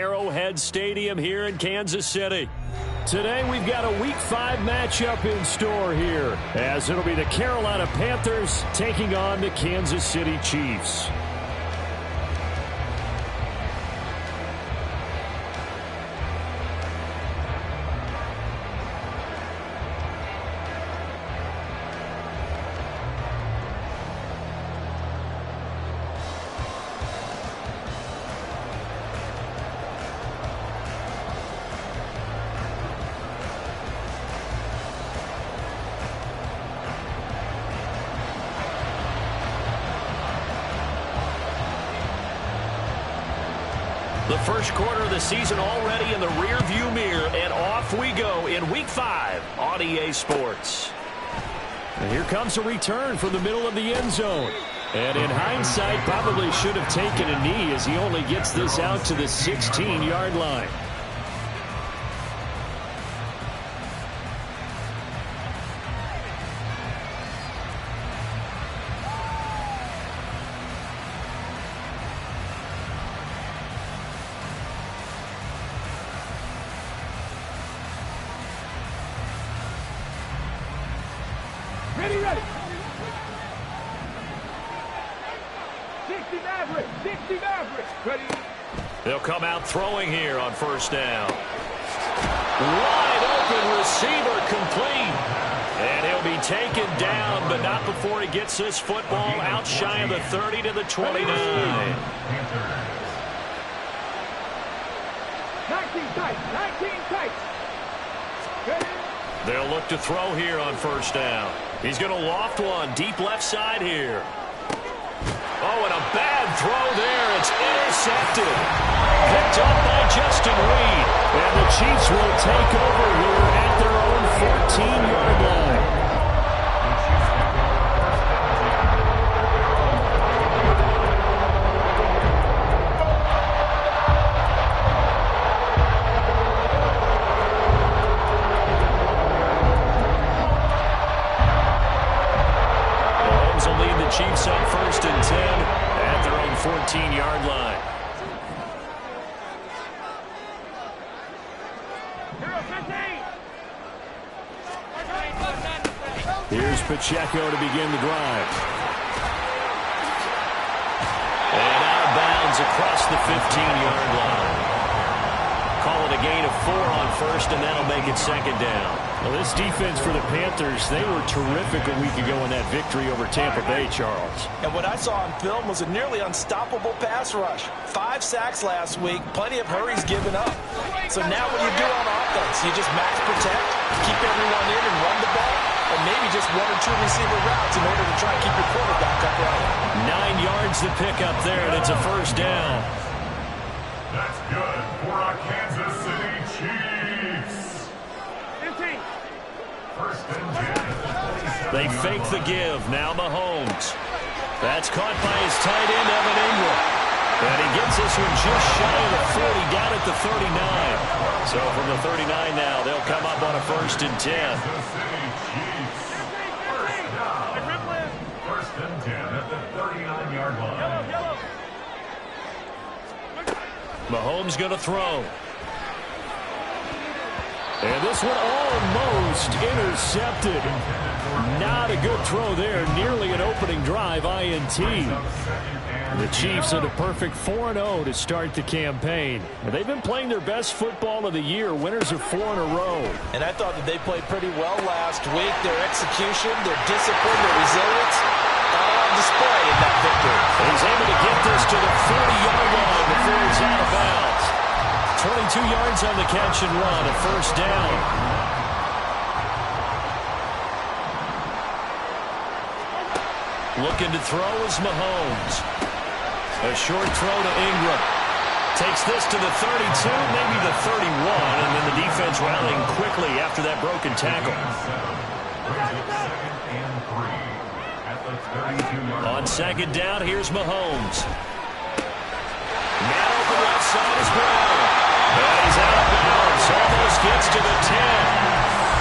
Arrowhead Stadium here in Kansas City. Today we've got a Week 5 matchup in store here, as it'll be the Carolina Panthers taking on the Kansas City Chiefs. The first quarter of the season already in the rearview mirror, and off we go in Week 5 on EA Sports. And here comes a return from the middle of the end zone. And in hindsight, probably should have taken a knee as he only gets this out to the 16-yard line. Ready. 60 Mavericks. Ready. They'll come out throwing here on first down. Wide open receiver complete. And he'll be taken down, but not before he gets this football out shy of the 30 to the 29. 19 tight. Ready. They'll look to throw here on first down. He's going to loft one deep left side here. Oh, and a bad throw there. It's intercepted. Picked up by Justin Reed. And the Chiefs will take over here at their own 14-yard line. Chiefs up first and 10 at their own 14-yard line. Here's Pacheco to begin the drive. And out of bounds across the 15-yard line. Call it a gain of 4 on first, and that'll make it second down. Well, this defense for the Panthers, they were terrific a week ago in that victory over Tampa Bay, Charles. And what I saw on film was a nearly unstoppable pass rush. 5 sacks last week, plenty of hurries given up. So now what do you do on offense? You just max protect, keep everyone in and run the ball, or maybe just 1 or 2 receiver routes in order to try and keep your quarterback upright. 9 yards to pick up there, and it's a first down. That's good for our Kansas City Chiefs. 15. First and 10. They fake the give. Now Mahomes. That's caught by his tight end, Evan Ingram. And he gets this one just shy of the 40, down at the 39. So from the 39 now, they'll come up on a first and 10. Kansas City Chiefs. First down. First and 10 at the 39-yard line. Mahomes going to throw. And this one almost intercepted. Not a good throw there. Nearly an opening drive INT. The Chiefs at a perfect 4-0 to start the campaign. They've been playing their best football of the year. Winners of 4 in a row. And I thought that they played pretty well last week. Their execution, their discipline, their resilience, all on display in that victory. And he's able to get this to the 40-yard line before he's out of bounds. 22 yards on the catch and run, a first down. Looking to throw is Mahomes. A short throw to Ingram. Takes this to the 32, maybe the 31, and then the defense rallying quickly after that broken tackle. On second down, here's Mahomes. Now open left side is Brown. And he's out of bounds. Almost gets to the 10.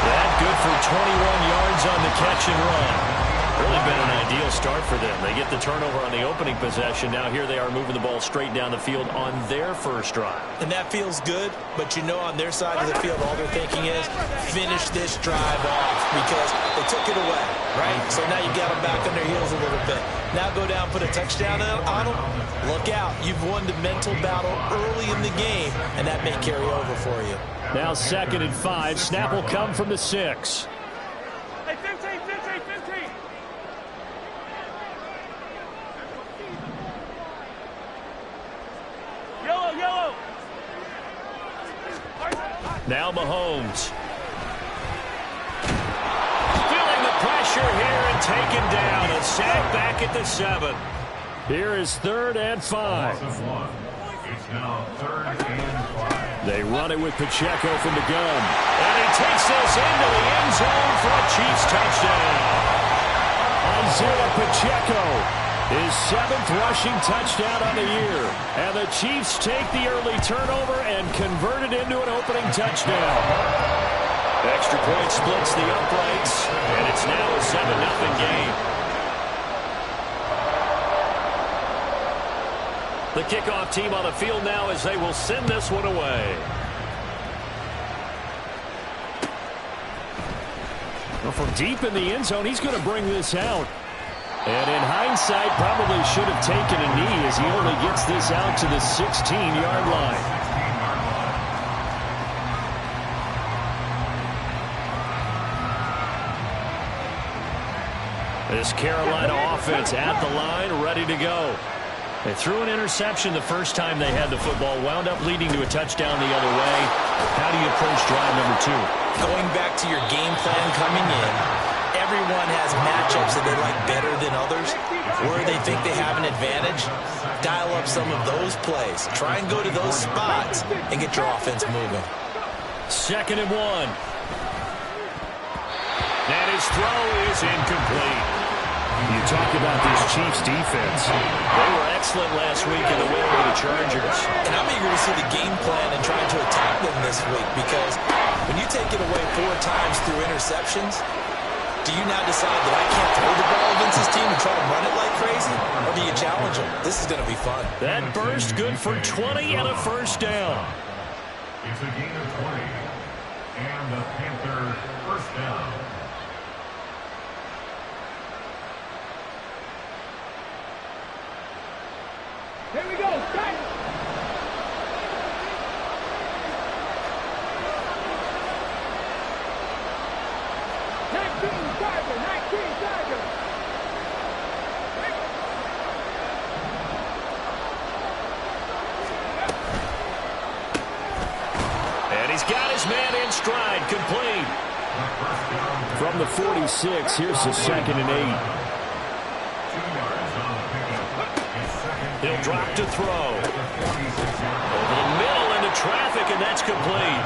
That good for 21 yards on the catch and run. Really been an ideal start for them. They get the turnover on the opening possession. Now here they are moving the ball straight down the field on their first drive. And that feels good, but you know on their side of the field, all they're thinking is finish this drive off because they took it away, right? So now you got them back on their heels a little bit. Now go down, put a touchdown on them. Look out. You've won the mental battle early in the game, and that may carry over for you. Now 2nd and 5. Snap will come from the 6. Hey, 15, 15, 15. Yellow, yellow. Now Mahomes. Feeling the pressure here and taken down. A sack back at the 7. Here is 3rd and 5. It's now 3rd and 5. They run it with Pacheco from the gun. And he takes this into the end zone for a Chiefs touchdown. Isaiah Pacheco, his 7th rushing touchdown on the year. And the Chiefs take the early turnover and convert it into an opening touchdown. Extra point splits the uprights, and it's now a 7-0 game. The kickoff team on the field now as they will send this one away. Well, from deep in the end zone, he's going to bring this out. And in hindsight, probably should have taken a knee as he only gets this out to the 16-yard line. This Carolina offense at the line, ready to go. They threw an interception the first time they had the football, wound up leading to a touchdown the other way. How do you approach drive number 2? Going back to your game plan coming in, everyone has matchups that they like better than others. Where they think they have an advantage, dial up some of those plays. Try and go to those spots and get your offense moving. 2nd and 1. And his throw is incomplete. You talk about this Chiefs defense. They were excellent last week in the win over the Chargers. And I'm eager to see the game plan and trying to attack them this week because when you take it away 4 times through interceptions, do you now decide that I can't throw the ball against this team and try to run it like crazy? Or do you challenge them? This is going to be fun. That burst good for 20 and a first down. It's a gain of 20. And the Panther first down. Here we go. Strike. And he's got his man in stride, complete. From the 46, here's the 2nd and 8. He'll drop to throw. Over the middle into traffic, and that's complete.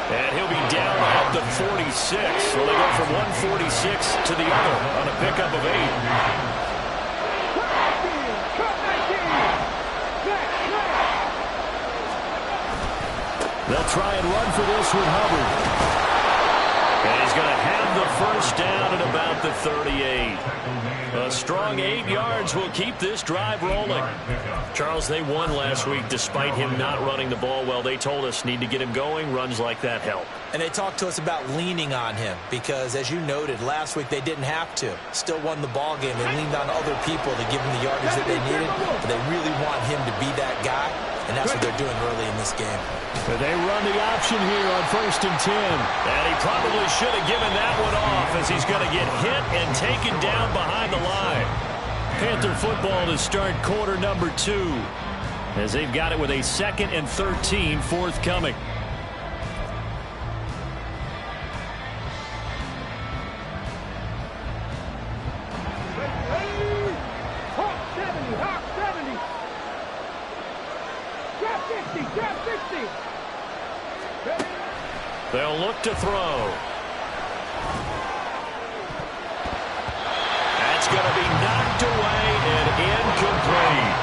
And he'll be down at the 46. So they go from 146 to the other on a pickup of 8. They'll try and run for this with Hubbard. And he's going to have the first down at about the 38. A strong 8 yards will keep this drive rolling. Charles, they won last week despite him not running the ball well. They told us need to get him going. Runs like that help. And they talked to us about leaning on him because, as you noted, last week they didn't have to. Still won the ball game. They leaned on other people to give him the yardage that they needed. But they really want him to be that guy, and that's what they're doing early in this game. But they run the option here on 1st and 10. And he probably should have given that one off as he's going to get hit and taken down behind the line. Panther football to start quarter number 2 as they've got it with a 2nd and 13 forthcoming. Hawk 70, Hawk 70. Drop 60, drop 60. They'll look to throw. That's going to be knocked away and incomplete.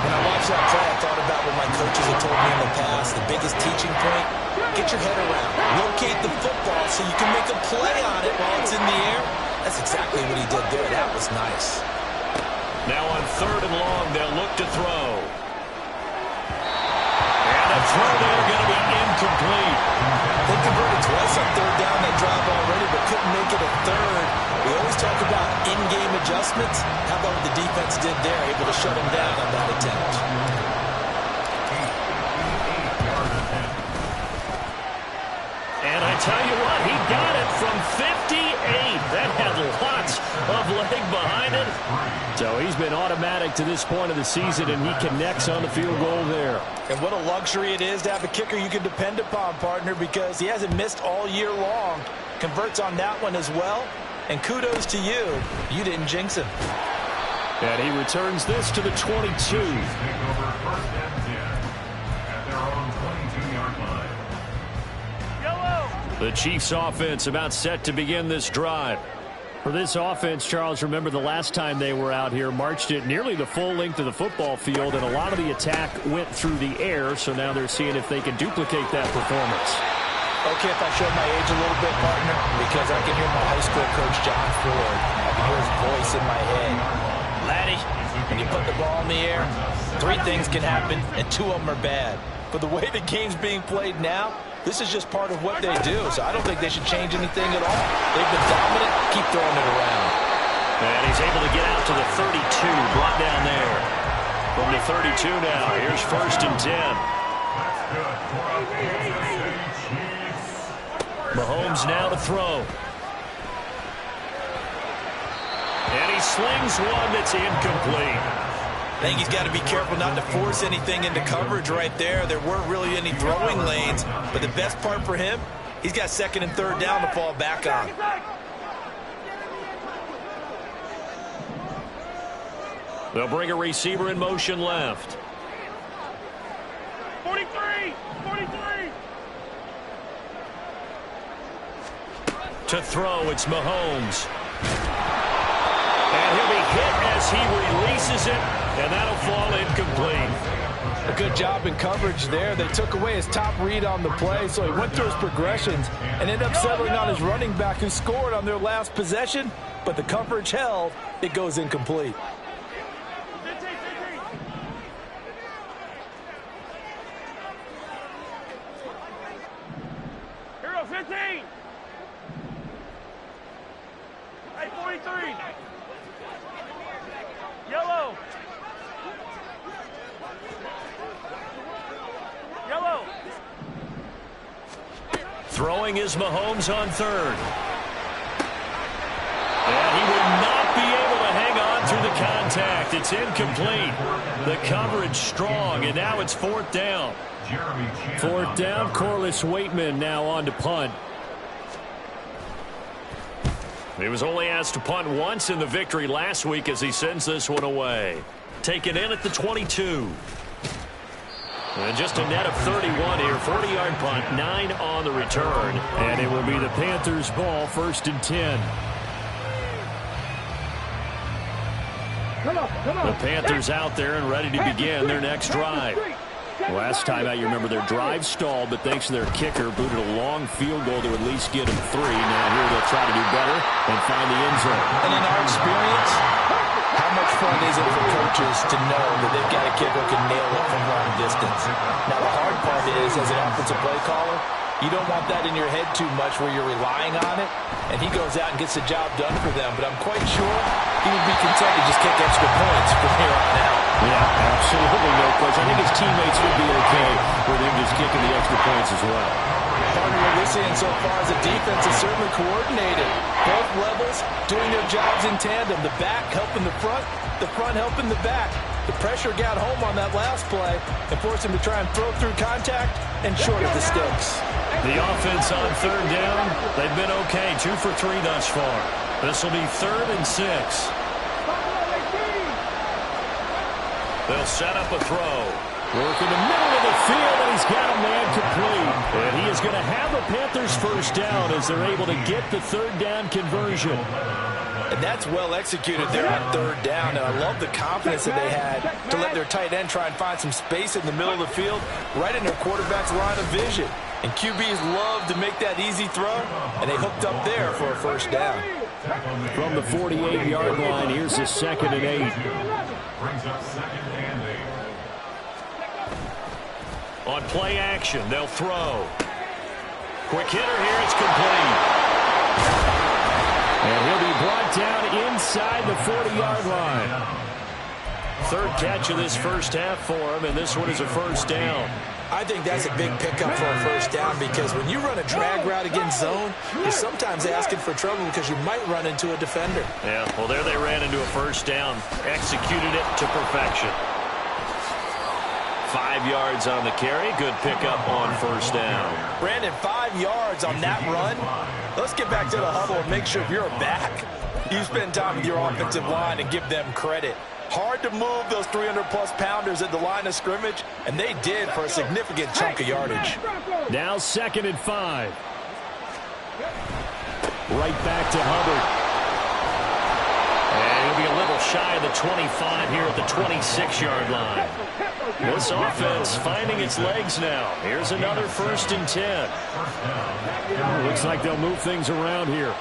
When I watched that play, I thought about what my coaches have told me in the past. The biggest teaching point, get your head around. Locate the football so you can make a play on it while it's in the air. That's exactly what he did there. That was nice. Now on 3rd and long, they'll look to throw. And a throw there going to be incomplete. They converted twice on 3rd down that drive already, but couldn't make it a 3rd. We always talk about in-game adjustments. How about what the defense did there, able to shut him down on that attempt. And I tell you what, he got it from 58. That had lots of leg behind it. So he's been automatic to this point of the season, and he connects on the field goal there. And what a luxury it is to have a kicker you can depend upon, partner, because he hasn't missed all year long. Converts on that one as well. And kudos to you. You didn't jinx him. And he returns this to the 22. Take over 1st and 10 at their own 22-yard line. The Chiefs offense about set to begin this drive. For this offense, Charles, remember the last time they were out here, marched it nearly the full length of the football field, and a lot of the attack went through the air, so now they're seeing if they can duplicate that performance. Okay, if I show my age a little bit, partner, because I can hear my high school coach, John Ford. I can hear his voice in my head. Laddie, when you put the ball in the air, 3 things can happen, and 2 of them are bad. But the way the game's being played now, this is just part of what they do, so I don't think they should change anything at all. They've been dominant. Keep throwing it around. And he's able to get out to the 32, brought down there. From the 32 now, here's 1st and 10. That's good for a Kansas City Chiefs. Mahomes now to throw. And he slings one that's incomplete. I think he's got to be careful not to force anything into coverage right there. There weren't really any throwing lanes, but the best part for him, he's got 2nd and 3rd down to fall back on. They'll bring a receiver in motion left. 43! 43! To throw, it's Mahomes. And he'll be hit as he releases it, and that'll fall incomplete. A good job in coverage there. They took away his top read on the play, so he went through his progressions and ended up settling on his running back who scored on their last possession, but the coverage held. It goes incomplete. Hero 15! Hey, 43! Yellow! Yellow! Throwing is Mahomes on 3rd. And he will not be able to hang on through the contact. It's incomplete. The coverage strong, and now it's 4th down. 4th down, Corliss Waitman now on to punt. He was only asked to punt once in the victory last week as he sends this one away. Taken in at the 22. And just a net of 31 here. 40-yard punt, 9 on the return. And it will be the Panthers' ball, 1st and 10. Come on. The Panthers out there and ready to begin their next drive. Last time out, you remember their drive stalled, but thanks to their kicker, booted a long field goal to at least get them 3. Now here they'll try to do better and find the end zone. And in our experience, how much fun is it for coaches to know that they've got a kicker who can nail it from long distance? Now, the hard part is, as an offensive play caller, you don't want that in your head too much where you're relying on it, and he goes out and gets the job done for them. But I'm quite sure he would be content to just kick extra points from here on out. Yeah, absolutely no question. I think his teammates would be okay with him just kicking the extra points as well. Partner, what we're seeing so far is the defense is certainly coordinated. Both levels doing their jobs in tandem. The back helping the front helping the back. The pressure got home on that last play and forced him to try and throw through contact and short of the sticks. The offense on 3rd down, they've been okay. 2 for 3 thus far. This will be 3rd and 6. They'll set up a throw. Work in the middle of the field, and he's got a man complete. And he is going to have the Panthers' 1st down as they're able to get the 3rd down conversion. And that's well executed there on 3rd down. And I love the confidence that they had to let their tight end try and find some space in the middle of the field, right in their quarterback's line of vision. And QBs love to make that easy throw, and they hooked up there for a 1st down. From the 48-yard line, here's a 2nd and 8. Brings up 2nd and 8. On play action, they'll throw. Quick hitter here, it's complete. And he'll be brought down inside the 40-yard line. 3rd catch of this first half for him, and this one is a first down. I think that's a big pickup for a first down, because when you run a drag route against zone, you're sometimes asking for trouble because you might run into a defender. Yeah, well, there they ran into a first down. Executed it to perfection. 5 yards on the carry. Good pickup on first down. Brandon, 5 yards on that run. Let's get back to the huddle and make sure if you're back, you spend time with your offensive line and give them credit. Hard to move those 300-plus pounders at the line of scrimmage, and they did for a significant chunk of yardage. Now 2nd and 5. Right back to Hubbard. And he'll be a little shy of the 25 here at the 26-yard line. This offense finding its legs now. Here's another 1st and 10. Looks like they'll move things around here.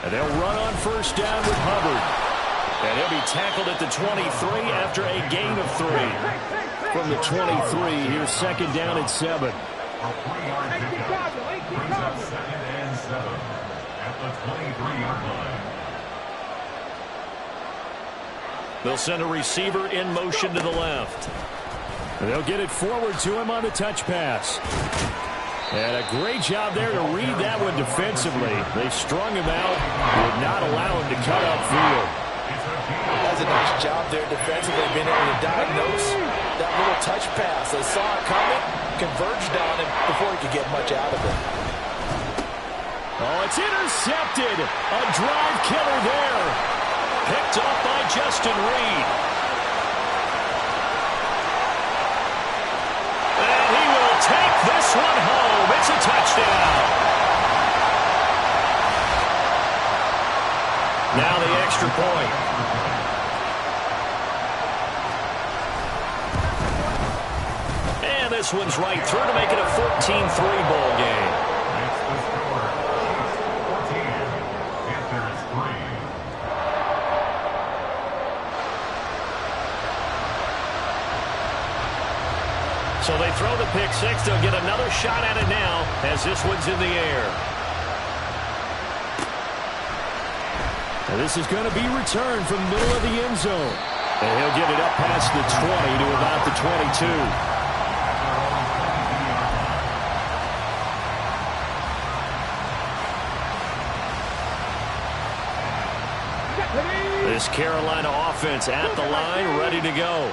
And they'll run on first down with Hubbard. And he'll be tackled at the 23 after a gain of 3. From the 23, here's 2nd down at 7. A 3-yard pickup. Brings up 2nd and 7 at the 23-yard line. They'll send a receiver in motion to the left. And they'll get it forward to him on the touch pass. And a great job there to read that one defensively. They strung him out, would not allow him to cut upfield. That's a nice job there defensively, being able to diagnose that little touch pass. They saw it coming, converged on him before he could get much out of it. Oh, it's intercepted. A drive killer there. Picked up by Justin Reed. And he will take this one home. It's a touchdown. Now the extra point. And this one's right through to make it a 14-3 ball game. That's the score. 14. Panthers 3. So they throw the pick six. They'll get another shot at it now as this one's in the air. And this is going to be returned from the middle of the end zone. And he'll get it up past the 20 to about the 22. This Carolina offense at the line, ready to go.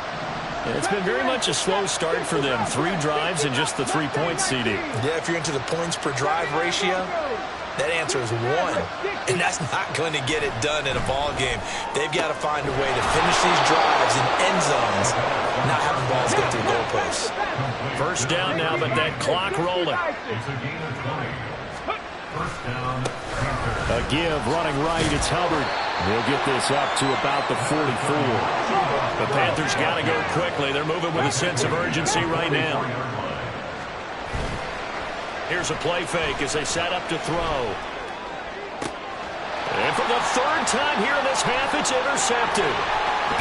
And it's been very much a slow start for them. 3 drives and just the 3 points, CD. Yeah, if you're into the points per drive ratio, that answer is 1. And that's not going to get it done in a ball game. They've got to find a way to finish these drives in end zones, not having balls go through goalposts. First down now, but that clock rolling. It's a gain of 20. First down, Panthers. A give running right. It's Hubbard. He'll get this up to about the 44. The Panthers got to go quickly. They're moving with a sense of urgency right now. Here's a play fake as they set up to throw. And for the 3rd time here in this half, it's intercepted.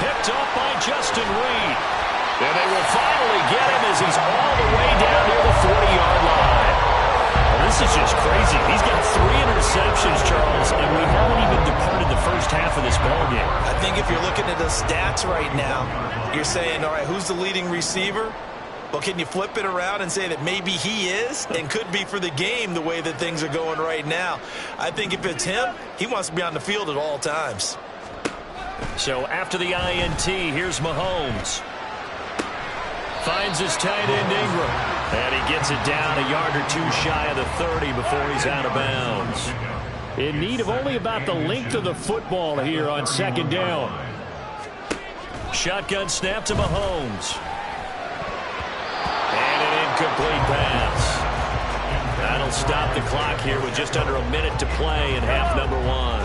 Picked up by Justin Reed. And they will finally get him as he's all the way down near the 40-yard line. Well, this is just crazy. He's got 3 interceptions, Charles, and we haven't even departed the first half of this ballgame. I think if you're looking at the stats right now, you're saying, all right, who's the leading receiver? Well, can you flip it around and say that maybe he is and could be for the game the way that things are going right now? I think if it's him, he wants to be on the field at all times. So after the INT, here's Mahomes. Finds his tight end Ingram. And he gets it down a yard or 2 shy of the 30 before he's out of bounds. In need of only about the length of the football here on 2nd down. Shotgun snap to Mahomes. And an incomplete pass. That'll stop the clock here with just under a minute to play in half number 1.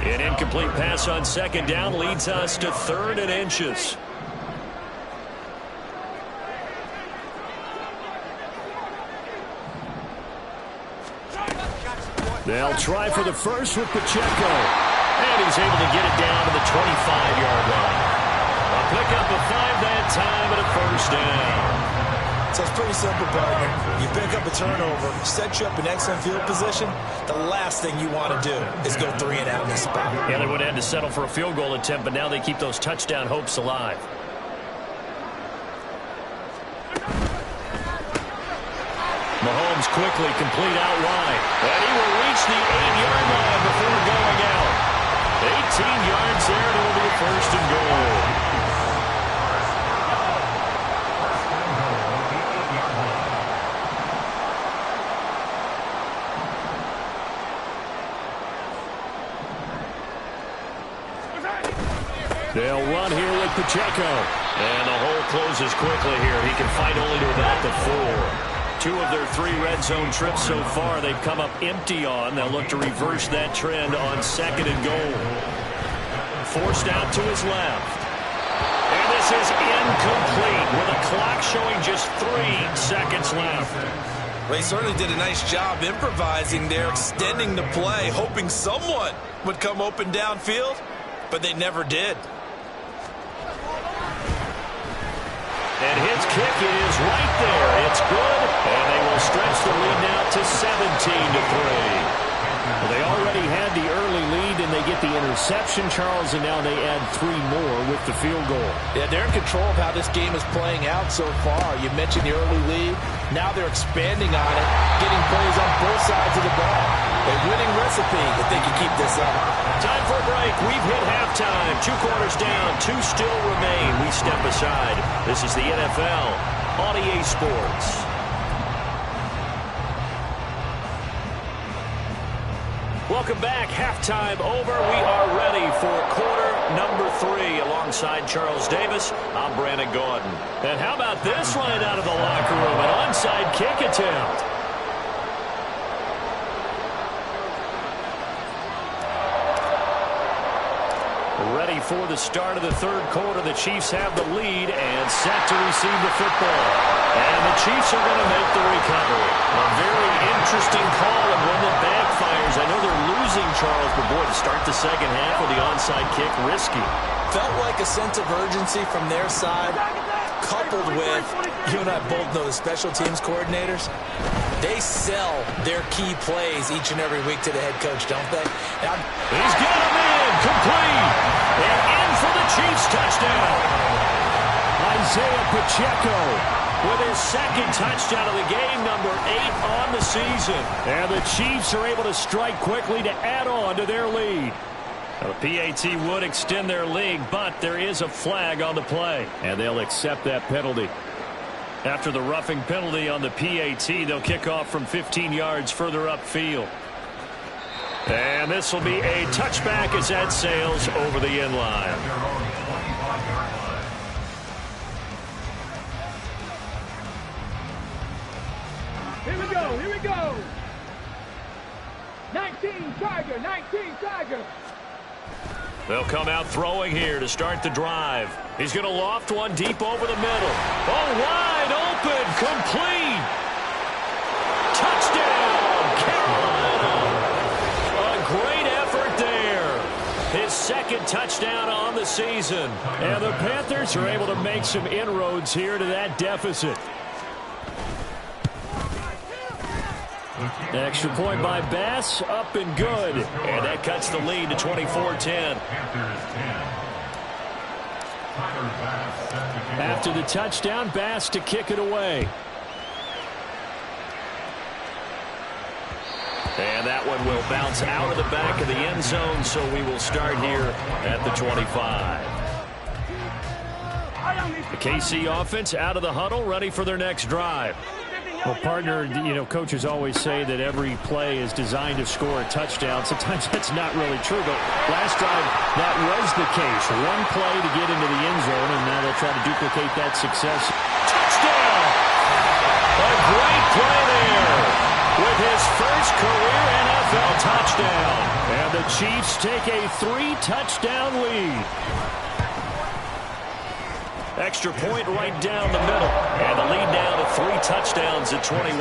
An incomplete pass on 2nd down leads us to 3rd and inches. They'll try for the first with Pacheco. And he's able to get it down to the 25-yard line. A pickup of 5 that time and a first down. So it's pretty simple, partner. You pick up a turnover, set you up in excellent field position. The last thing you want to do is go 3 and out in this spot. Yeah, they would have had to settle for a field goal attempt, but now they keep those touchdown hopes alive. Mahomes quickly complete out wide. And he will reach the 8-yard line before going out. 18 yards there, and it will be a first and goal. They'll run here with Pacheco. And the hole closes quickly here. He can fight only to about the 4. 2 of their 3 red zone trips so far they've come up empty on. They'll look to reverse that trend on 2nd and goal. Forced out to his left. And this is incomplete with a clock showing just 3 seconds left. They certainly did a nice job improvising there, extending the play, hoping someone would come open downfield, but they never did. And his kick is right there. It's good, and they will stretch the lead now to 17-3. Well, they already had the early lead, and they get the interception, Charles, and now they add 3 more with the field goal. Yeah, they're in control of how this game is playing out so far. You mentioned the early lead. Now they're expanding on it, getting plays on both sides of the ball. A winning recipe if they can keep this up. Time for a break. We've hit halftime. 2 quarters down, 2 still remain. We step aside. This is the NFL on EA Sports. Welcome back. Halftime over. We are ready for quarter number 3. Alongside Charles Davis, I'm Brandon Gaudin. And how about this right out of the locker room? An onside kick attempt. Ready for the start of the 3rd quarter. The Chiefs have the lead and set to receive the football. And the Chiefs are going to make the recovery. A very interesting call and one that backfires. I know they're losing, Charles, but boy, to start the second half with the onside kick, risky. Felt like a sense of urgency from their side, coupled with, you and I both know the special teams coordinators. They sell their key plays each and every week to the head coach, don't they? He's got him in, complete, and in for the Chiefs touchdown. Isaiah Pacheco with his 2nd touchdown of the game, number 8 on the season. And the Chiefs are able to strike quickly to add on to their lead. Now, the PAT would extend their lead, but there is a flag on the play, and they'll accept that penalty. After the roughing penalty on the PAT, they'll kick off from 15 yards further upfield. And this will be a touchback as that sails over the end line. Here we go, here we go. 19 Tiger, 19 Tiger. They'll come out throwing here to start the drive. He's going to loft one deep over the middle. Oh, wide open, complete. Touchdown, Carolina. A great effort there. His 2nd touchdown on the season. And the Panthers are able to make some inroads here to that deficit. Extra point by Bass, up and good. And that cuts the lead to 24-10. After the touchdown, Bass to kick it away. And that one will bounce out of the back of the end zone, so we will start here at the 25. The KC offense out of the huddle, ready for their next drive. Well, partner, you know, coaches always say that every play is designed to score a touchdown. Sometimes that's not really true, but last drive, that was the case. One play to get into the end zone, and now they'll try to duplicate that success. Touchdown! A great play there with his first career NFL touchdown. And the Chiefs take a 3-touchdown lead. Extra point right down the middle. And the lead down to 3 touchdowns at 21.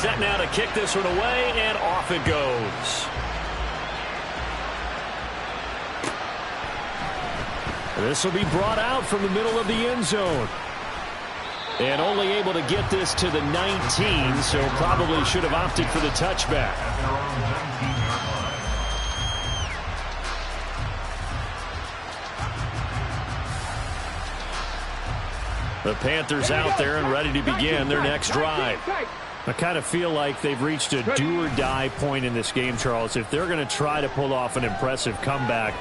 Set now to kick this one away, and off it goes. This will be brought out from the middle of the end zone. And only able to get this to the 19, so probably should have opted for the touchback. The Panthers out there and ready to begin their next drive. I kind of feel like they've reached a do-or-die point in this game, Charles. If they're going to try to pull off an impressive comeback,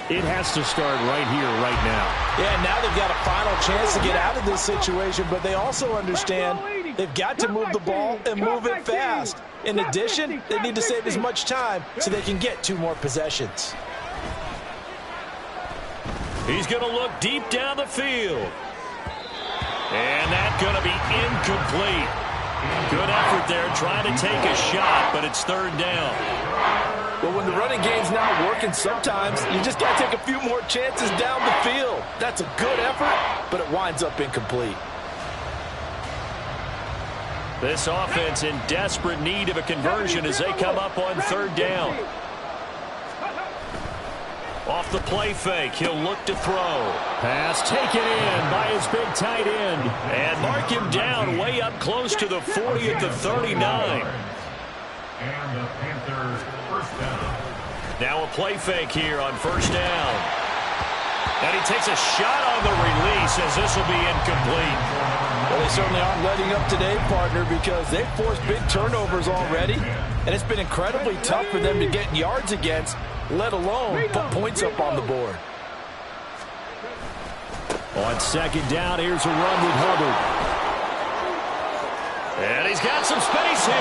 it has to start right here, right now. Yeah, now they've got a final chance to get out of this situation, but they also understand they've got to move the ball and move it fast. In addition, they need to save as much time so they can get 2 more possessions. He's going to look deep down the field. And that's going to be incomplete. Good effort there trying to take a shot, but it's 3rd down. Well, when the running game's not working, sometimes you just got to take a few more chances down the field. That's a good effort, but it winds up incomplete. This offense in desperate need of a conversion as they come up on 3rd down. Off the play fake, he'll look to throw. Pass taken in by his big tight end. And mark him down way up close to the 40 at the 39. And the Panthers first down. Now a play fake here on 1st down. And he takes a shot on the release as this will be incomplete. Well, they certainly aren't letting up today, partner, because they've forced big turnovers already. And it's been incredibly tough for them to get yards against, let alone put points up on the board. On 2nd down, here's a run with Hubbard. And he's got some space here.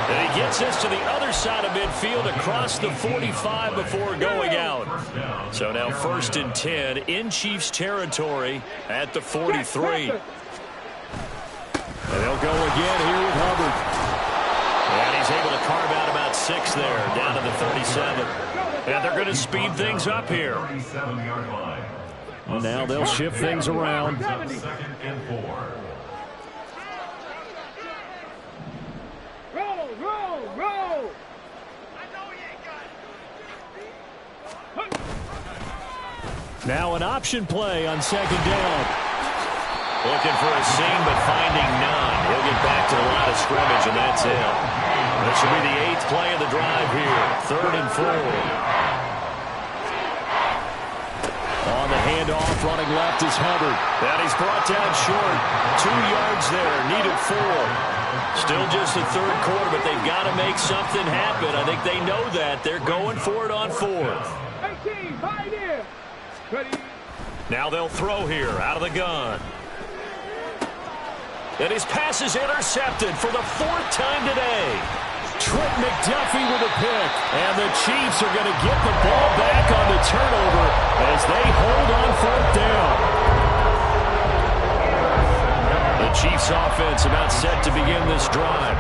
And he gets this to the other side of midfield across the 45 before going out. So now 1st and 10 in Chiefs territory at the 43. And they'll go again here with Hubbard. And he's able to carve out about 6 there, down to the 37. And they're going to speed things up here. Well, now they'll shift things around. 2nd and 4. Roll, roll, roll. Now an option play on 2nd down. Looking for a seam, but finding none. He'll get back to the line of scrimmage, and that's it. This will be the 8th play of the drive here. 3rd and 4. On the handoff, running left is Hubbard. And he's brought down short. 2 yards there, needed 4. Still just the 3rd quarter, but they've got to make something happen. I think they know that. They're going for it on 4th. 18, right here. Ready. Now they'll throw here, out of the gun. And his pass is intercepted for the 4th time today. Trent McDuffie with a pick. And the Chiefs are going to get the ball back on the turnover as they hold on 4th down. The Chiefs offense about set to begin this drive.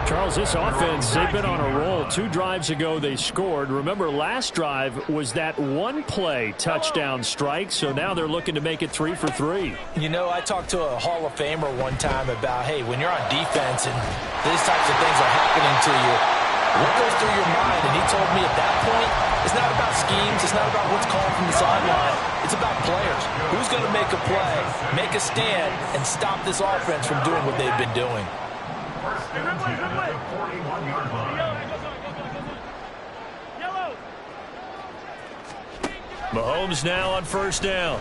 Charles, this offense, they've been on a roll. 2 drives ago they scored. Remember, last drive was that 1-play touchdown strike, so now they're looking to make it 3 for 3. You know, I talked to a Hall of Famer one time about, hey, when you're on defense and these types of things are happening to you, what goes through your mind? And he told me at that point, it's not about schemes, it's not about what's called from the sideline. It's about players. Who's going to make a play, make a stand, and stop this offense from doing what they've been doing? 1st and 10 at the 41-yard line. Mahomes now on 1st down.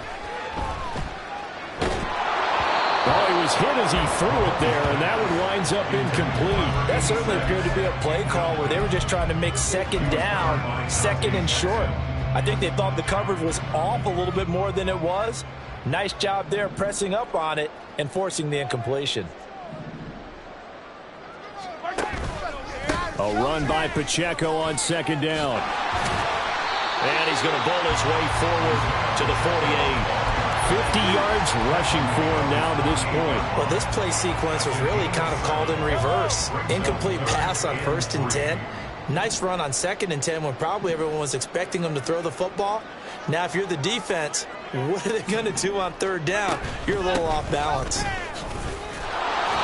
Oh, he was hit as he threw it there, and that one winds up incomplete. That certainly appeared to be a play call where they were just trying to make 2nd down, 2nd and short. I think they thought the coverage was off a little bit more than it was. Nice job there pressing up on it and forcing the incompletion. A run by Pacheco on 2nd down. And he's going to bowl his way forward to the 48. 50 yards rushing for him now to this point. Well, this play sequence was really kind of called in reverse. Incomplete pass on 1st and 10. Nice run on 2nd and 10 when probably everyone was expecting him to throw the football. Now, if you're the defense, what are they going to do on 3rd down? You're a little off balance.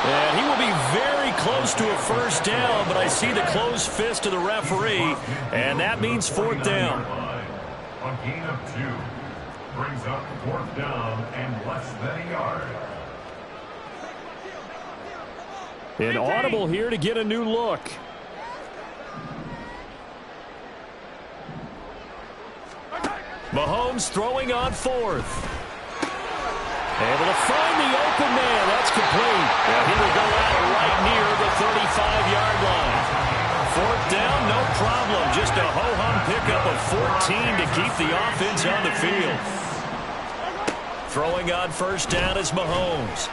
And he will be very close to a first down, but I see the closed fist of the referee, and that means fourth down. A gain of 2 brings up fourth down and less than a yard. An audible here to get a new look. Mahomes throwing on fourth. Able to find the open man. That's complete. And he will go out right near the 35-yard line. Fourth down, no problem. Just a ho-hum pickup of 14 to keep the offense on the field. Throwing on first down is Mahomes.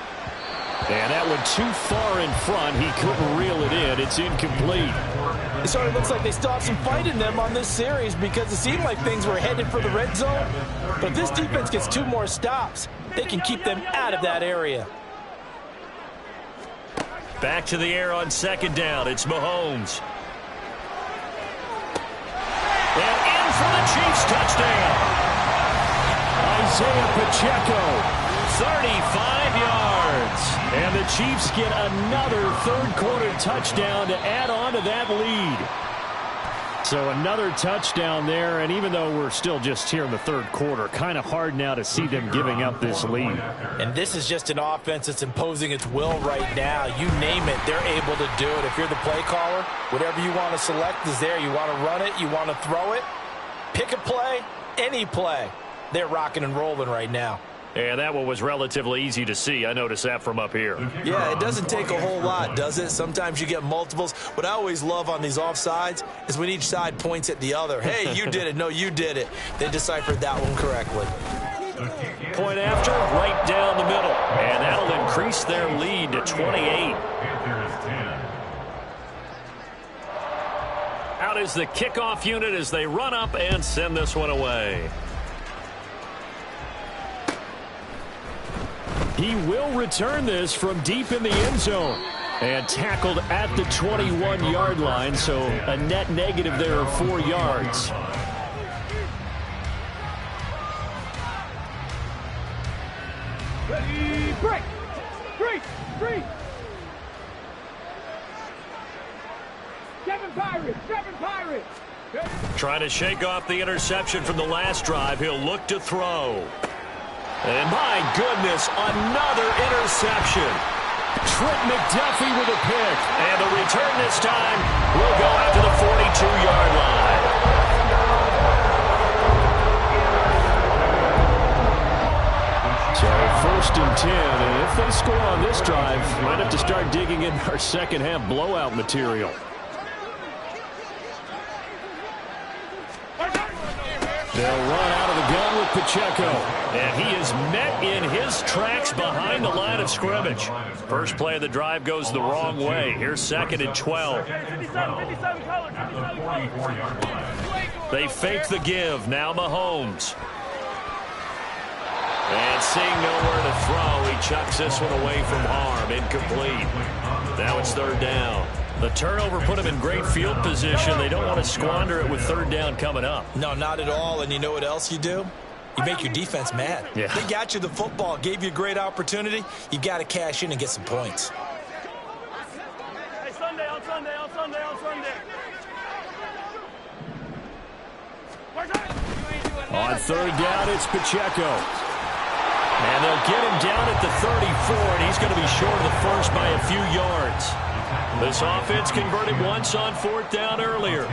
And that one too far in front. He couldn't reel it in. It's incomplete. It sort of looks like they still have some fight in them on this series because it seemed like things were headed for the red zone. But if this defense gets 2 more stops, they can keep them out of that area. Back to the air on second down. It's Mahomes. And in for the Chiefs touchdown. Isaiah Pacheco. 35 yards. And the Chiefs get another third-quarter touchdown to add on to that lead. So another touchdown there, and even though we're still just here in the third quarter, kind of hard now to see them giving up this lead. And this is just an offense that's imposing its will right now. You name it, they're able to do it. If you're the play caller, whatever you want to select is there. You want to run it, you want to throw it, pick a play, any play. They're rocking and rolling right now. And that one was relatively easy to see. I noticed that from up here. Yeah, it doesn't take a whole lot, does it? Sometimes you get multiples. What I always love on these offsides is when each side points at the other. Hey, you did it. No, you did it. They deciphered that one correctly. Point after, right down the middle. And that'll increase their lead to 28. Out is the kickoff unit as they run up and send this one away. He will return this from deep in the end zone. And tackled at the 21-yard line, so a net negative there of 4 yards. Ready, break. Three. Seven Pirates. Trying to shake off the interception from the last drive. He'll look to throw. And my goodness, another interception. Trent McDuffie with a pick. And the return this time will go out to the 42-yard line. So 1st and 10. And if they score on this drive, might have to start digging in our second half blowout material. They'll run out of the gun with Pacheco. And he is met in his tracks behind the line of scrimmage. First play of the drive goes the wrong way. Here's 2nd and 12. They fake the give. Now Mahomes. And seeing nowhere to throw, he chucks this one away from harm. Incomplete. Now it's 3rd down. The turnover put him in great field position. They don't want to squander it with 3rd down coming up. No, not at all. And you know what else you do? You make your defense mad. Yeah. They got you the football, gave you a great opportunity. You got to cash in and get some points. Hey, Sunday. On 3rd down, it's Pacheco. And they'll get him down at the 34, and he's going to be short of the first by a few yards. This offense converted once on 4th down earlier.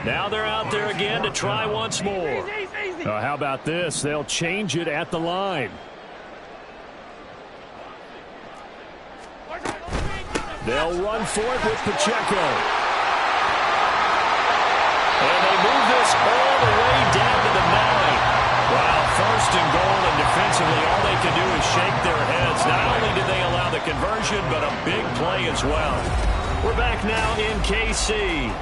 Now they're out there again to try once more. How about this? They'll change it at the line. They'll run for it with Pacheco. And they move this all the way down to the 9. Wow, 1st and goal, and defensively all they can do is shake their heads. Not only did they allow the conversion, but a big play as well. We're back now in KC.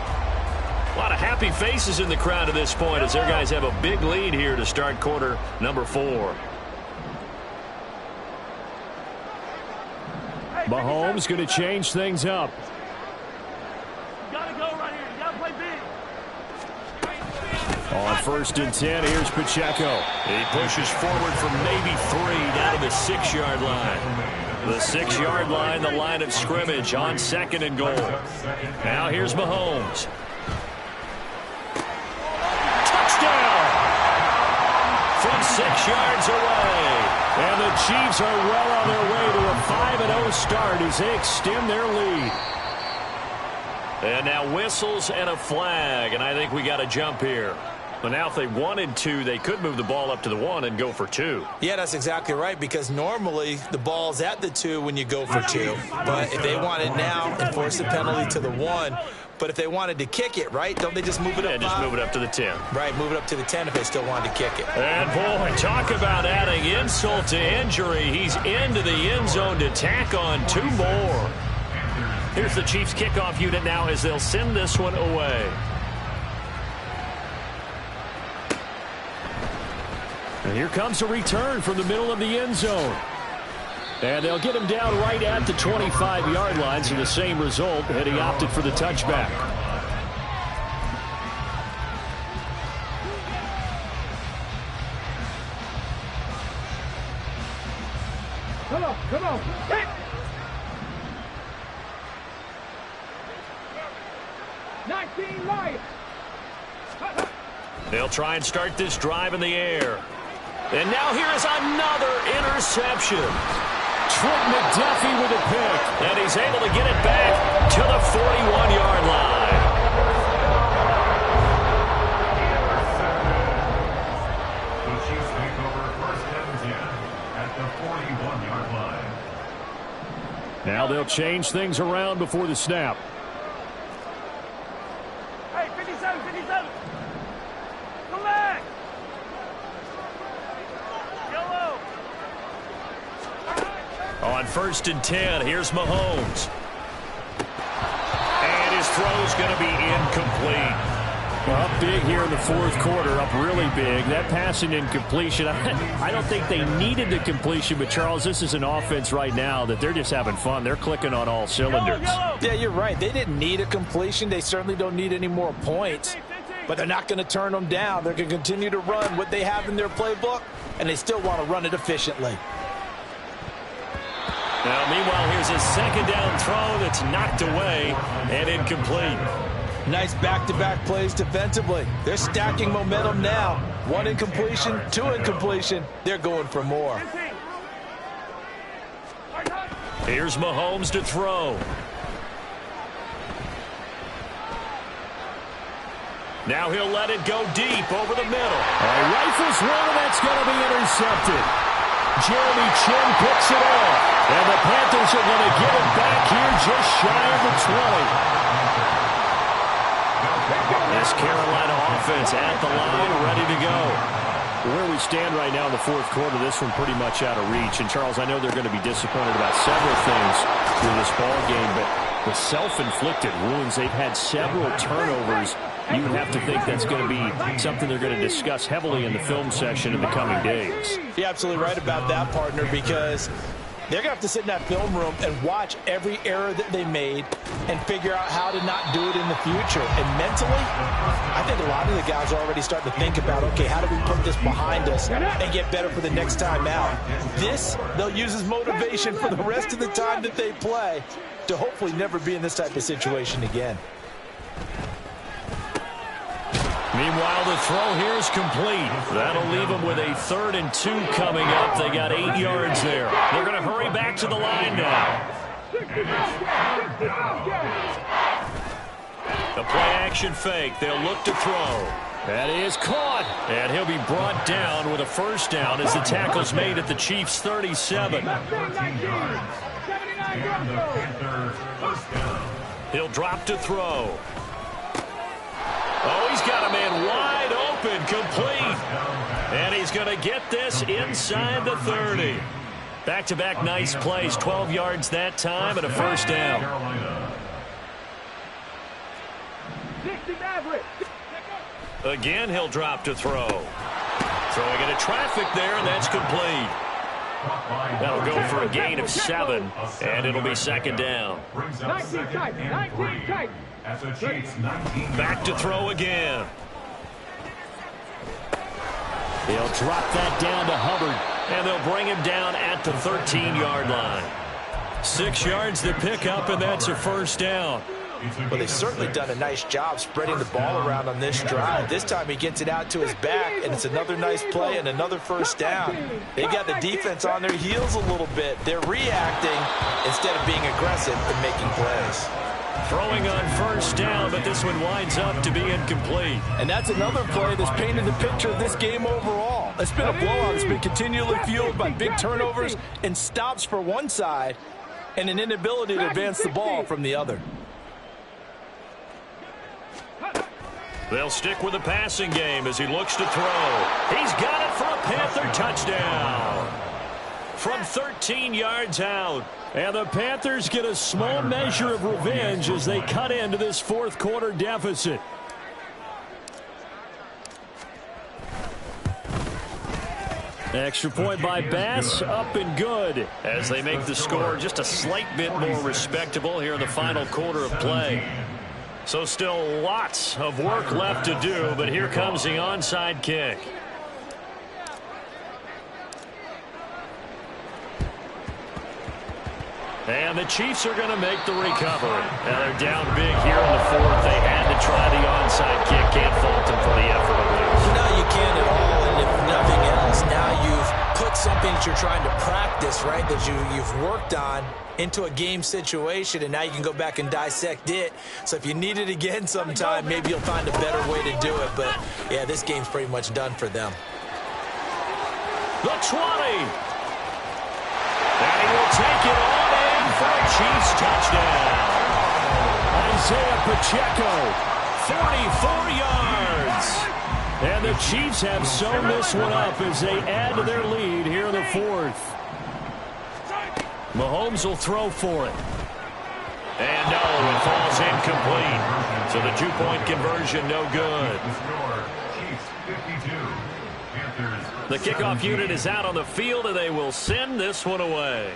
A lot of happy faces in the crowd at this point as their guys have a big lead here to start quarter number 4. Mahomes going to change things up. Gotta go right here. You gotta play big. On 1st and 10, here's Pacheco. He pushes forward for maybe 3 down to the 6-yard line. The 6-yard line, the line of scrimmage on 2nd and goal. Now here's Mahomes. Touchdown! From 6 yards away. And the Chiefs are well on their way to a 5-0 start as they extend their lead. And now whistles and a flag, and I think we got a jump here. But now if they wanted to, they could move the ball up to the 1 and go for 2. Yeah, that's exactly right, because normally the ball's at the 2 when you go for 2. But if they want it now, enforce the penalty to the 1. But if they wanted to kick it, right, don't they just move it up? And just move it up to the 10. Right, move it up to the 10 if they still wanted to kick it. And, boy, talk about adding insult to injury. He's into the end zone to tack on 2 more. Here's the Chiefs kickoff unit now as they'll send this one away. And here comes a return from the middle of the end zone. And they'll get him down right at the 25-yard line, so the same result, and he opted for the touchback. Come on. Hit. 19 right. They'll try and start this drive in the air. And now here is another interception. Trent McDuffie with a pick. And he's able to get it back to the 41-yard line. The Chiefs take over 1st and 10 at the 41-yard line. Now they'll change things around before the snap. Hey, 57. Come back. Yellow. On 1st and 10, here's Mahomes. And his throw's going to be incomplete. Well, up big here in the 4th quarter, up really big. That passing incompletion, I don't think they needed the completion, but Charles, this is an offense right now that they're just having fun. They're clicking on all cylinders. Yeah, you're right. They didn't need a completion. They certainly don't need any more points. But they're not going to turn them down. They're going to continue to run what they have in their playbook, and they still want to run it efficiently. Now, meanwhile, here's a 2nd down throw that's knocked away and incomplete. Nice back-to-back plays defensively. They're stacking momentum now. 1 incompletion, 2 incompletion. They're going for more. Here's Mahomes to throw. Now he'll let it go deep over the middle. Rifles one, and that's going to be intercepted. Jeremy Chin picks it off. And the Panthers are going to get it back here just shy of the 20. This Carolina offense at the line, ready to go. Where we stand right now in the 4th quarter, this one pretty much out of reach. And, Charles, I know they're going to be disappointed about several things through this ball game, but the self-inflicted wounds, they've had several turnovers. You would have to think that's going to be something they're going to discuss heavily in the film session in the coming days. You're absolutely right about that, partner, because they're going to have to sit in that film room and watch every error that they made and figure out how to not do it in the future. And mentally, I think a lot of the guys are already starting to think about, okay, how do we put this behind us and get better for the next time out? This, they'll use as motivation for the rest of the time that they play to hopefully never be in this type of situation again. Meanwhile, the throw here is complete. That'll leave them with a 3rd and 2 coming up. They got 8 yards there. They're going to hurry back to the line now. The play-action fake. They'll look to throw. That is caught. And he'll be brought down with a 1st down as the tackle's made at the Chiefs' 37. He'll drop to throw. Oh, he's got a man wide open, complete. And he's going to get this inside the 30. Back-to-back nice plays, 12 yards that time and a 1st down. Again, he'll drop to throw. Throwing into traffic there, and that's complete. That'll go for a gain of 7, and it'll be 2nd down. 19 tight. Back to throw again. They'll drop that down to Hubbard, and they'll bring him down at the 13-yard line. 6 yards to pick up, and that's a first down. Well, they've certainly done a nice job spreading the ball around on this drive. This time he gets it out to his back, and it's another nice play and another first down. They got the defense on their heels a little bit. They're reacting instead of being aggressive and making plays. Throwing on first down, but this one winds up to be incomplete. And that's another play that's painted the picture of this game overall. It's been a blowout that's been continually fueled by big turnovers and stops for one side and an inability to advance the ball from the other. They'll stick with the passing game as he looks to throw. He's got it for a Panther touchdown. From 13 yards out. And the Panthers get a small measure of revenge as they cut into this fourth quarter deficit. Extra point by Bass, up and good. As they make the score just a slight bit more respectable here in the final quarter of play. So still lots of work left to do, but here comes the onside kick. And the Chiefs are going to make the recovery. Now they're down big here in the fourth. They had to try the onside kick. Can't fault them for the effort of this. No, you can't at all. And if nothing else, now you've put something that you're trying to practice, right, that you've worked on into a game situation, and now you can go back and dissect it. So if you need it again sometime, maybe you'll find a better way to do it. But, yeah, this game's pretty much done for them. The 20. And he will take it on in for a Chiefs touchdown. Isaiah Pacheco, 44 yards. And the Chiefs have sewn this one up as they add to their lead here in the fourth. Mahomes will throw for it. And no, it falls incomplete. So the two-point conversion no good. The kickoff unit is out on the field, and they will send this one away.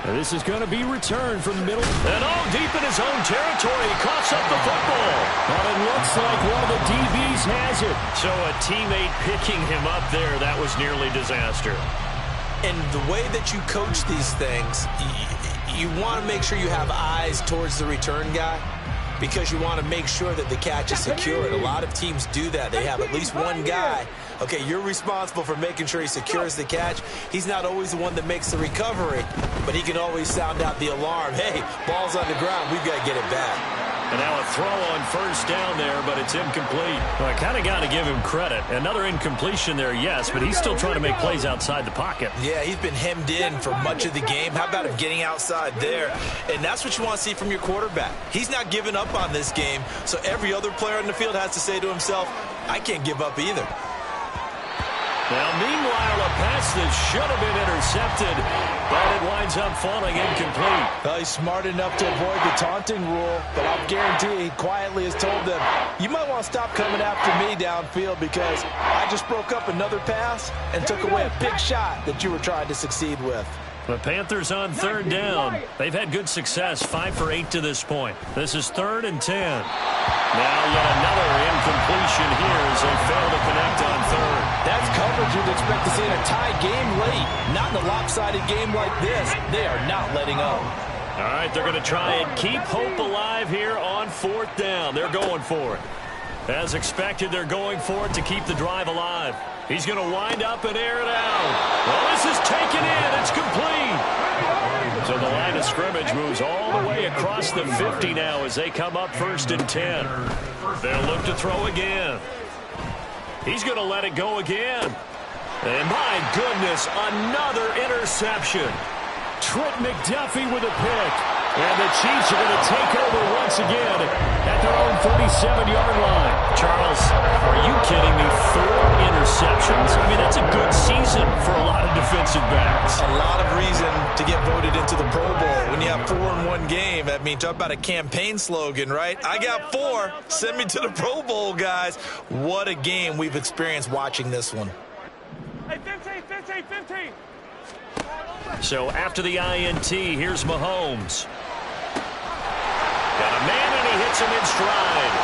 And this is going to be returned from the middle. And all deep in his own territory. He coughs up the football. But it looks like one of the DBs has it. So a teammate picking him up there, that was nearly disaster. And the way that you coach these things, you want to make sure you have eyes towards the return guy, because you want to make sure that the catch is secured. A lot of teams do that. They have at least one guy. Okay, you're responsible for making sure he secures the catch. He's not always the one that makes the recovery, but he can always sound out the alarm. Hey, ball's on the ground. We've got to get it back. And now a throw on first down there, but it's incomplete. Well, I kind of got to give him credit. Another incompletion there, yes, but he's still trying to make plays outside the pocket. Yeah, he's been hemmed in for much of the game. How about him getting outside there? And that's what you want to see from your quarterback. He's not giving up on this game, so every other player in the field has to say to himself, I can't give up either. Now, meanwhile, a pass that should have been intercepted, but it winds up falling incomplete. Well, he's smart enough to avoid the taunting rule, but I'll guarantee he quietly has told them, you might want to stop coming after me downfield because I just broke up another pass and took away a big shot that you were trying to succeed with. The Panthers on third down. They've had good success, 5 for 8 to this point. This is 3rd and 10. Now yet another incompletion here as they fail to connect on third. That's coverage you'd expect to see in a tie game late. Not in a lopsided game like this. They are not letting up. All right, they're going to try and keep hope alive here on 4th down. They're going for it. As expected, they're going for it to keep the drive alive. He's going to wind up and air it out. Well, this is taken in. It's complete. So the line of scrimmage moves all the way across the 50 now as they come up 1st and 10. They'll look to throw again. He's going to let it go again. And my goodness, another interception. Trent McDuffie with a pick. And the Chiefs are going to take over once again at their own 37-yard line. Charles, are you kidding me? 4 interceptions? I mean, that's a good season for a lot of defensive backs. A lot of reason to get voted into the Pro Bowl. When you have 4 in one game, I mean, talk about a campaign slogan, right? I got 4. Send me to the Pro Bowl, guys. What a game we've experienced watching this one. Hey, 15. So after the INT, here's Mahomes. Got a man, and he hits him in stride.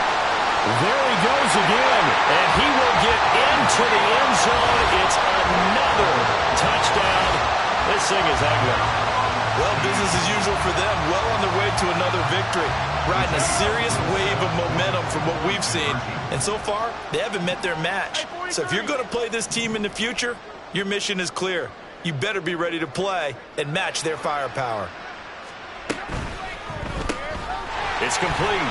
Very goes again, and he will get into the end zone. It's another touchdown. This thing is ugly. Well, business as usual for them. Well on their way to another victory. Riding a serious wave of momentum from what we've seen. And so far, they haven't met their match. So if you're going to play this team in the future, your mission is clear. You better be ready to play and match their firepower. It's complete.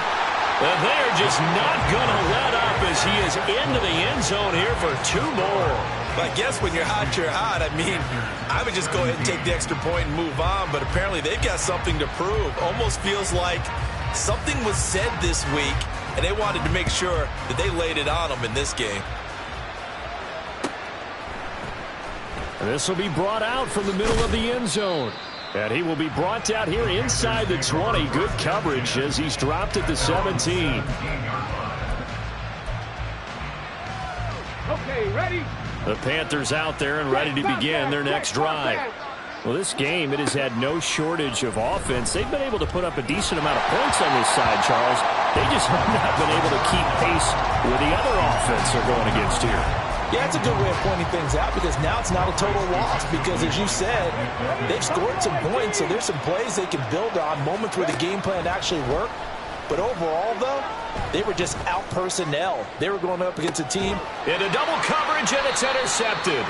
And they're just not going to let up as he is into the end zone here for 2 more. I guess when you're hot, you're hot. I mean, I would just go ahead and take the extra point and move on, but apparently they've got something to prove. Almost feels like something was said this week, and they wanted to make sure that they laid it on them in this game. This will be brought out from the middle of the end zone. And he will be brought out here inside the 20. Good coverage as he's dropped at the 17. Okay, ready? The Panthers out there and ready to begin their next drive. Well, this game, it has had no shortage of offense. They've been able to put up a decent amount of points on this side, Charles. They just have not been able to keep pace with the other offense they're going against here. Yeah, it's a good way of pointing things out because now it's not a total loss because, as you said, they've scored some points, so there's some plays they can build on, moments where the game plan actually worked. But overall, though, they were just out personnel. They were going up against a team. Into double coverage, and it's intercepted.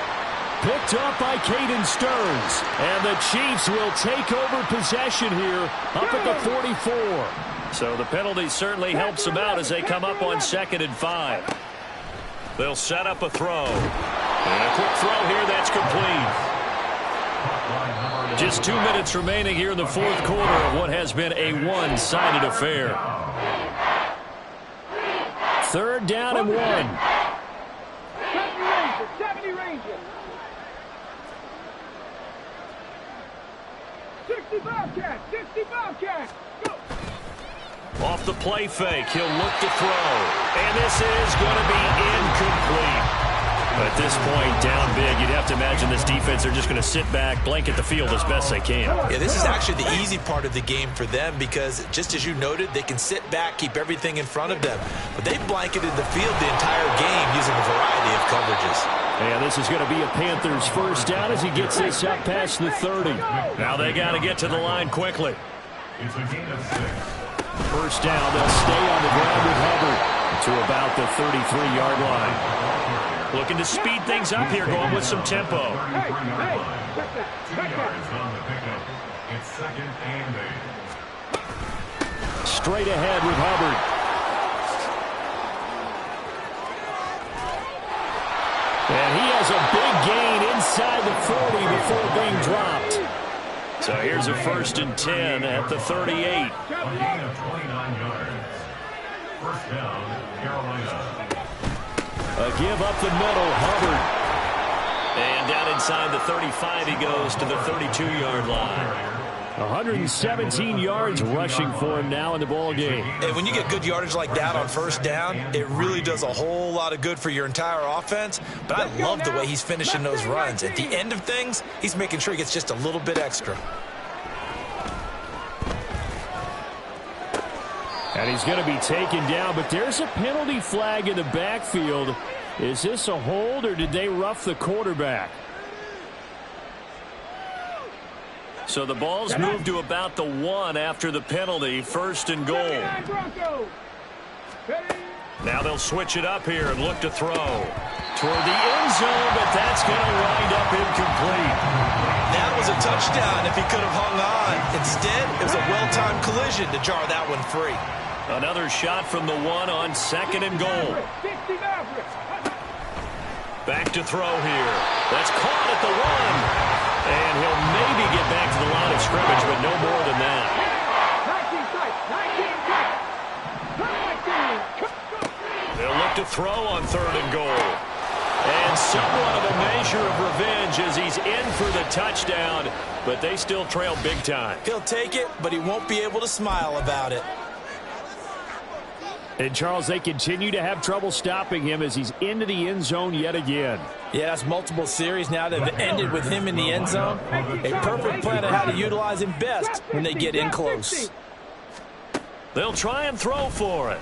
Picked up by Caden Stearns. And the Chiefs will take over possession here up at the 44. So the penalty certainly helps them out as they come up on 2nd and 5. They'll set up a throw. And a quick throw here that's complete. Just 2 minutes remaining here in the 4th quarter of what has been a one-sided affair. 3rd down and 1. 70 Rangers. 60 Bobcats. 60 Bobcats. Go. Off the play fake, he'll look to throw. And this is going to be incomplete. At this point, down big, you'd have to imagine this defense, they're just going to sit back, blanket the field as best they can. Yeah, this is actually the easy part of the game for them because, just as you noted, they can sit back, keep everything in front of them. But they've blanketed the field the entire game using a variety of coverages. And this is going to be a Panthers first down as he gets this up past the 30. Now they got to get to the line quickly. It's a gain of 6. First down, they'll stay on the ground with Hubbard to about the 33-yard line. Looking to speed things up here, going with some tempo. 2 yards on the pickup. It's 2nd and 8. Straight ahead with Hubbard. And he has a big gain inside the 40 before being dropped. So here's a 1st and 10 at the 38. A gain of 29 yards. First down, Carolina. A give up the middle, Hubbard. And down inside the 35 he goes to the 32-yard line. 117 yards rushing for him now in the ball game. And when you get good yardage like that on first down, it really does a whole lot of good for your entire offense. But I love the way he's finishing those runs. At the end of things, he's making sure he gets just a little bit extra. And he's going to be taken down, but there's a penalty flag in the backfield. Is this a hold, or did they rough the quarterback? So the ball's moved to about the 1 after the penalty. 1st and goal. Now they'll switch it up here and look to throw toward the end zone, but that's going to wind up incomplete. That was a touchdown if he could have hung on. Instead, it was a well-timed collision to jar that one free. Another shot from the 1 on 2nd and goal. Back to throw here. That's caught at the 1. And he'll maybe get back to the line of scrimmage, but no more than that. 19 They'll look to throw on 3rd and goal. And somewhat of a measure of revenge as he's in for the touchdown, but they still trail big time. He'll take it, but he won't be able to smile about it. And, Charles, they continue to have trouble stopping him as he's into the end zone yet again. Yeah, that's multiple series now that have ended with him in the end zone. A perfect plan on how to utilize him best when they get in close. They'll try and throw for it.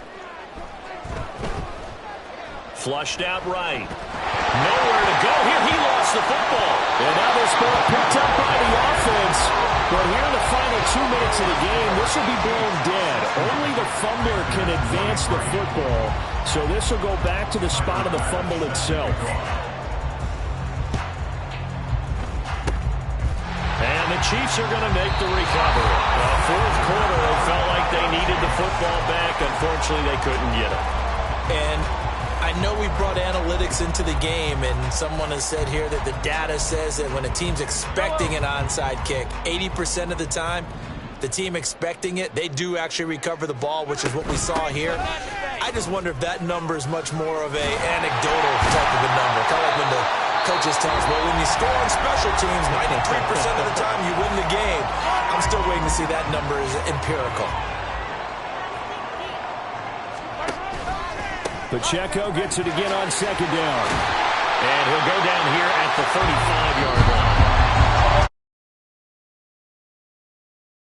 Flushed out right. Nowhere to go here. He lost the football. And now this ball picked up by the offense. But here in the final 2 minutes of the game, this will be blown dead. Only the fumbler can advance the football. So this will go back to the spot of the fumble itself. And the Chiefs are going to make the recovery. Fourth quarter, they felt like they needed the football back. Unfortunately, they couldn't get it. And I know we brought analytics into the game, and someone has said here that the data says that when a team's expecting an onside kick, 80% of the time, the team expecting it, they do actually recover the ball, which is what we saw here. I just wonder if that number is much more of an anecdotal type of a number. Kind of like when the coaches tell us, well, when you score on special teams, 93% of the time you win the game. I'm still waiting to see that number is empirical. Pacheco gets it again on second down. And he'll go down here at the 35-yard